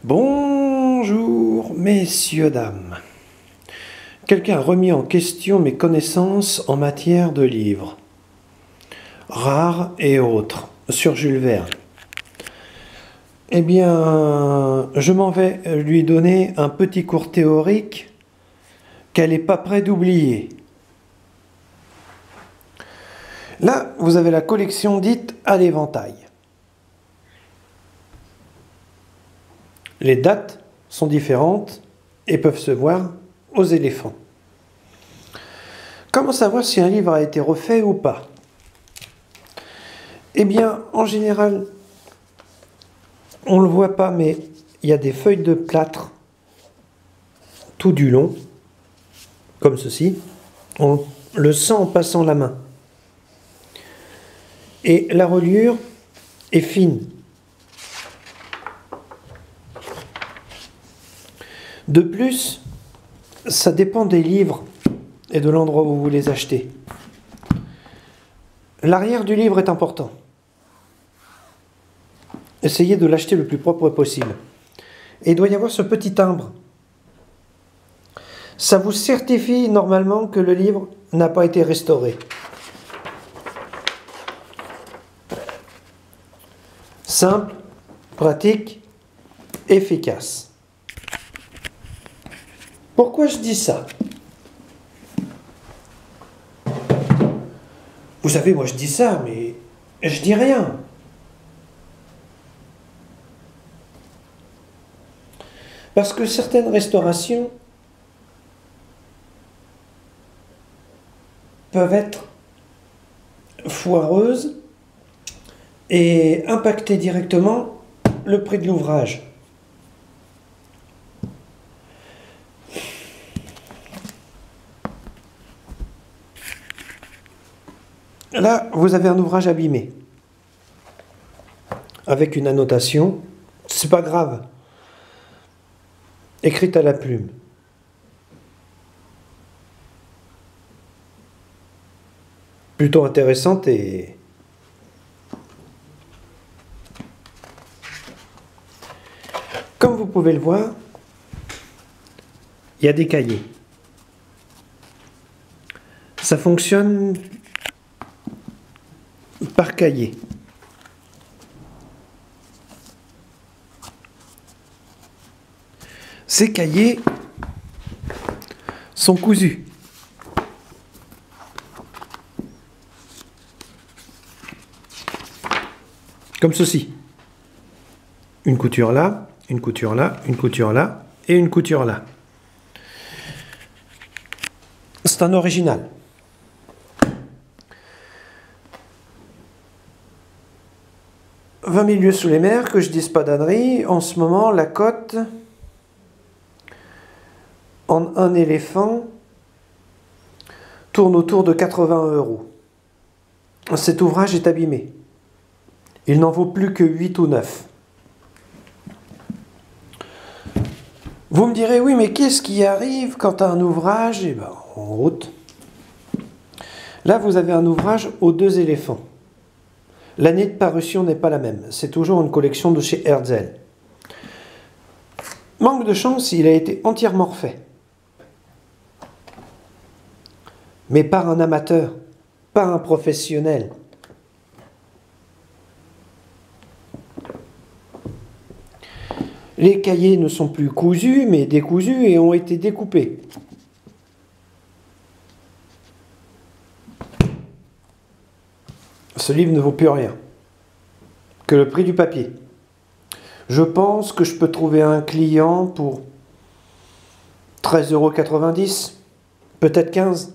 Bonjour, messieurs, dames. Quelqu'un a remis en question mes connaissances en matière de livres, rares et autres, sur Jules Verne. Eh bien, je m'en vais lui donner un petit cours théorique qu'elle n'est pas près d'oublier. Là, vous avez la collection dite à l'éventail. Les dates sont différentes et peuvent se voir aux éléphants. Comment savoir si un livre a été refait ou pas? Eh bien, en général, on ne le voit pas, mais il y a des feuilles de plâtre tout du long, comme ceci. On le sent en passant la main. Et la reliure est fine. De plus, ça dépend des livres et de l'endroit où vous les achetez. L'arrière du livre est important. Essayez de l'acheter le plus propre possible. Et il doit y avoir ce petit timbre. Ça vous certifie normalement que le livre n'a pas été restauré. Simple, pratique, efficace. Pourquoi je dis ça? Vous savez, moi je dis ça, mais je dis rien. Parce que certaines restaurations peuvent être foireuses et impacter directement le prix de l'ouvrage. Là, vous avez un ouvrage abîmé, avec une annotation, c'est pas grave, écrite à la plume. Plutôt intéressante et comme vous pouvez le voir, il y a des cahiers. Ça fonctionne par cahier. Ces cahiers sont cousus. Comme ceci. Une couture là, une couture là, une couture là et une couture là. C'est un original. « 20 000 lieues sous les mers, que je dise pas d'ânerie, en ce moment la cote en un éléphant tourne autour de 80 €. Cet ouvrage est abîmé. Il n'en vaut plus que 8 ou 9. Vous me direz, oui, mais qu'est-ce qui arrive quand un ouvrage est en route? Là, vous avez un ouvrage aux 2 éléphants. L'année de parution n'est pas la même. C'est toujours une collection de chez Herzl. Manque de chance, il a été entièrement refait. Mais par un amateur, par un professionnel. Les cahiers ne sont plus cousus, mais décousus et ont été découpés. Ce livre ne vaut plus rien que le prix du papier. Je pense que je peux trouver un client pour 13,90 €, peut-être 15 €.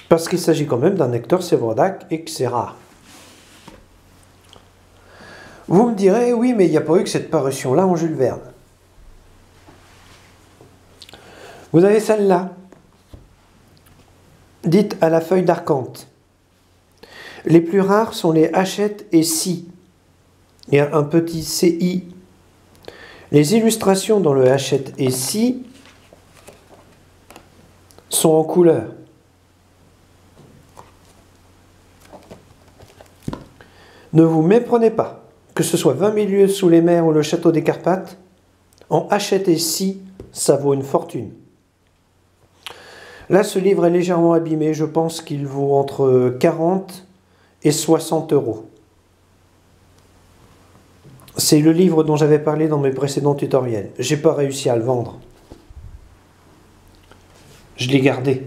Parce qu'il s'agit quand même d'un Hector Séverac et que c'est rare. Vous me direz, oui, mais il n'y a pas eu que cette parution-là en Jules Verne. Vous avez celle-là, dite à la feuille d'arcante. Les plus rares sont les Hachette et Si. Il y a un petit CI. Les illustrations dans le Hachette et Si sont en couleur. Ne vous méprenez pas. que ce soit 20 000 lieues sous les mers ou le château des Carpates, en Hachette et Scie, ça vaut une fortune. Là, ce livre est légèrement abîmé. Je pense qu'il vaut entre 40 et 60 euros. C'est le livre dont j'avais parlé dans mes précédents tutoriels. J'ai pas réussi à le vendre. Je l'ai gardé.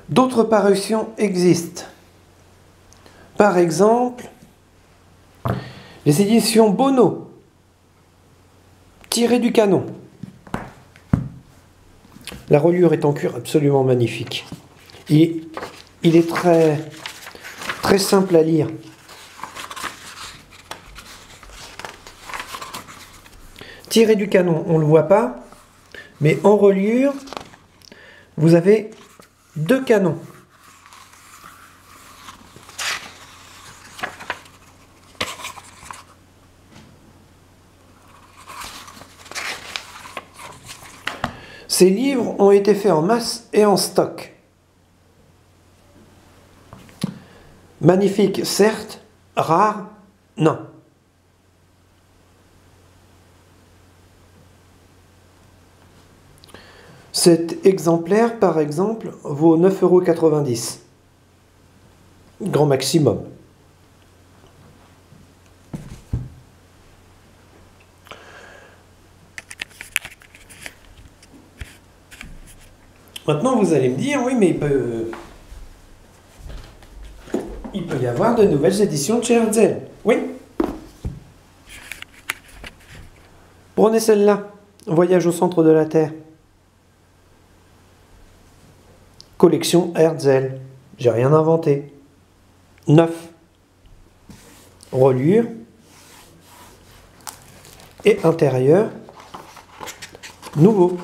D'autres parutions existent. Par exemple, les éditions Bono, Tiré du canon. La reliure est en cuir absolument magnifique. Il est très, très simple à lire. Tiré du canon, on ne le voit pas, mais en reliure, vous avez 2 canons. Ces livres ont été faits en masse et en stock. Magnifique, certes, rare, non. Cet exemplaire, par exemple, vaut 9,90 €. Grand maximum. Maintenant, vous allez me dire, oui, mais il peut y avoir de nouvelles éditions de chez Herzl. Oui. Prenez celle-là, Voyage au centre de la Terre. Collection Herzl. J'ai rien inventé. 9. Reliure. Et intérieur. Nouveau.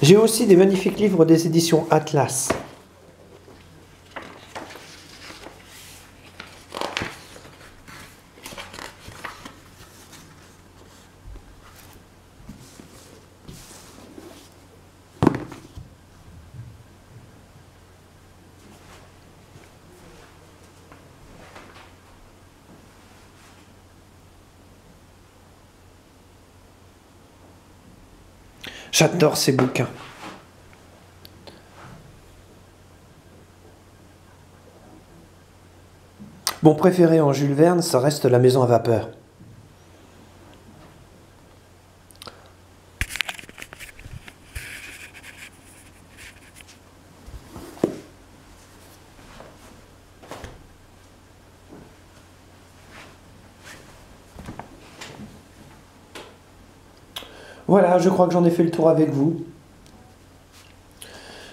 J'ai aussi des magnifiques livres des éditions Atlas. J'adore ces bouquins. Mon préféré en Jules Verne, ça reste La Maison à vapeur. Voilà, je crois que j'en ai fait le tour avec vous.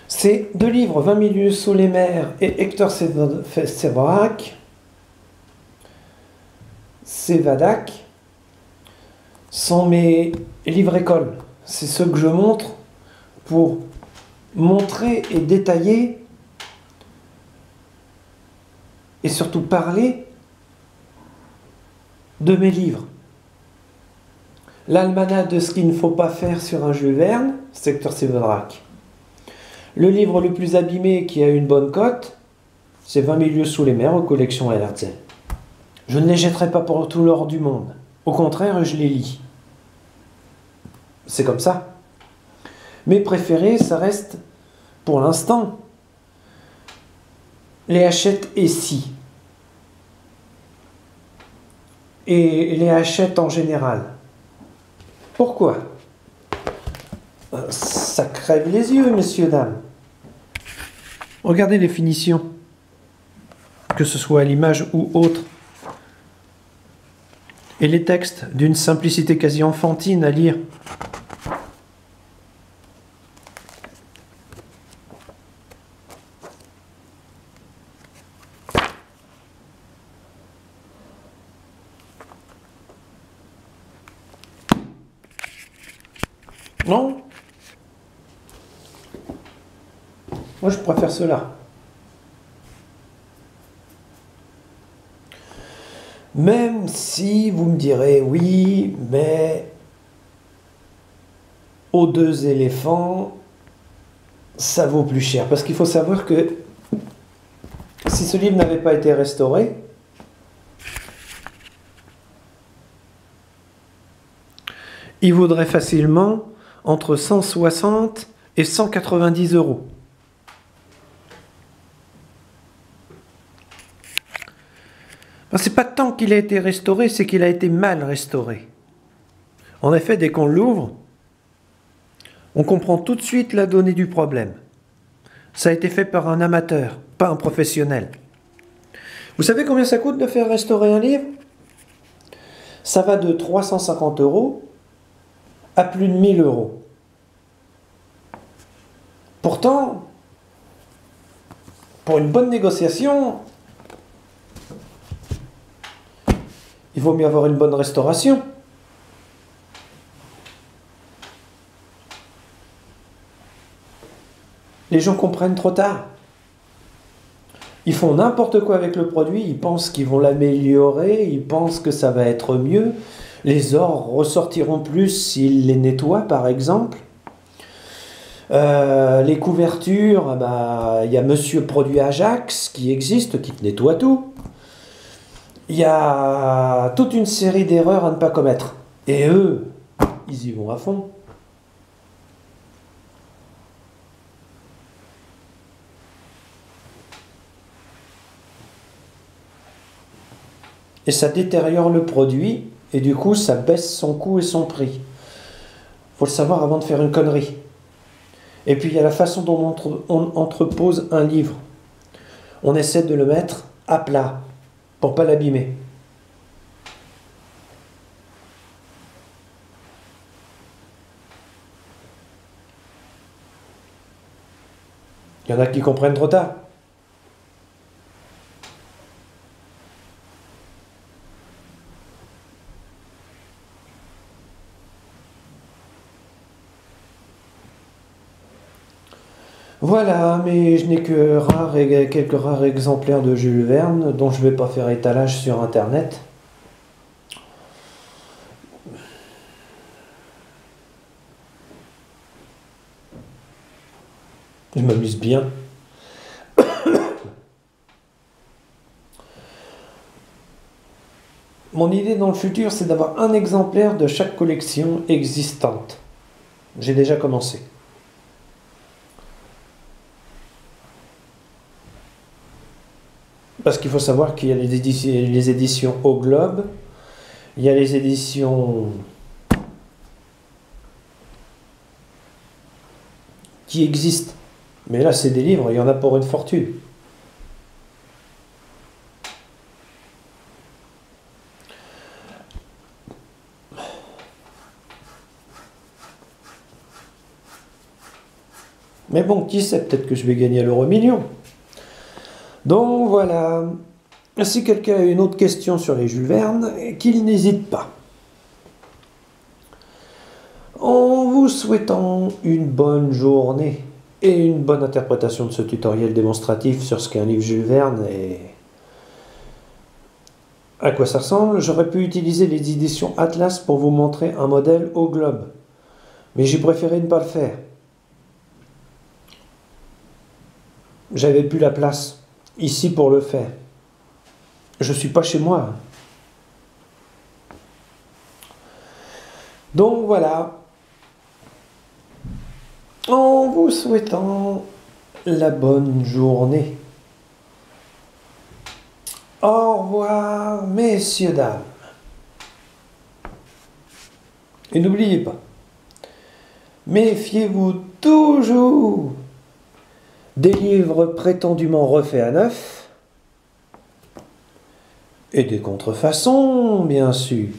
Ces 2 livres, 20 000 lieues sous les mers et Hector Séverac, sont mes livres écoles. C'est ceux que je montre pour montrer et détailler et surtout parler de mes livres. L'almanach de ce qu'il ne faut pas faire sur un Jules Verne, c'est Hector Séverac. Le livre le plus abîmé qui a une bonne cote, c'est 20 000 lieues sous les mers aux collections Herzl. Je ne les jetterai pas pour tout l'or du monde. Au contraire, je les lis. C'est comme ça. Mes préférés, ça reste, pour l'instant, les Hachette et Scie. Et les Hachette en général. Pourquoi? Ça crève les yeux, messieurs, dames. Regardez les finitions, que ce soit à l'image ou autre. Et les textes, d'une simplicité quasi enfantine à lire. Non? Moi, je préfère cela. Même si vous me direz, oui, mais aux 2 éléphants, ça vaut plus cher. Parce qu'il faut savoir que si ce livre n'avait pas été restauré, il vaudrait facilement entre 160 et 190 euros. C'est pas tant qu'il a été restauré, c'est qu'il a été mal restauré. En effet, dès qu'on l'ouvre, on comprend tout de suite la donnée du problème. Ça a été fait par un amateur, pas un professionnel. Vous savez combien ça coûte de faire restaurer un livre? Ça va de 350 euros à plus de 1000 euros. Pourtant, pour une bonne négociation, il vaut mieux avoir une bonne restauration. Les gens comprennent trop tard. Ils font n'importe quoi avec le produit, ils pensent qu'ils vont l'améliorer, ils pensent que ça va être mieux. Les ors ressortiront plus s'ils les nettoient, par exemple. Les couvertures, il y a Monsieur Produit Ajax qui existe, qui te nettoie tout. Il y a toute une série d'erreurs à ne pas commettre. Et eux, ils y vont à fond. Et ça détériore le produit, et du coup, ça baisse son coût et son prix. Faut le savoir avant de faire une connerie. Et puis, il y a la façon dont on entrepose un livre. On essaie de le mettre à plat, pour ne pas l'abîmer. Il y en a qui comprennent trop tard. Voilà, mais je n'ai que quelques rares exemplaires de Jules Verne, dont je ne vais pas faire étalage sur Internet. Je m'amuse bien. Mon idée dans le futur, c'est d'avoir un exemplaire de chaque collection existante. J'ai déjà commencé. Parce qu'il faut savoir qu'il y a les éditions Au Globe, il y a les éditions qui existent. Mais là, c'est des livres, il y en a pour une fortune. Mais bon, qui sait, peut-être que je vais gagner l'euro million. Donc voilà. Si quelqu'un a une autre question sur les Jules Verne, qu'il n'hésite pas. En vous souhaitant une bonne journée et une bonne interprétation de ce tutoriel démonstratif sur ce qu'est un livre Jules Verne et à quoi ça ressemble, j'aurais pu utiliser les éditions Atlas pour vous montrer un modèle au globe. Mais j'ai préféré ne pas le faire. J'avais plus la place ici pour le faire. Je ne suis pas chez moi. Donc voilà. En vous souhaitant la bonne journée. Au revoir, messieurs, dames. Et n'oubliez pas, méfiez-vous toujours des livres prétendument refaits à neuf et des contrefaçons, bien sûr.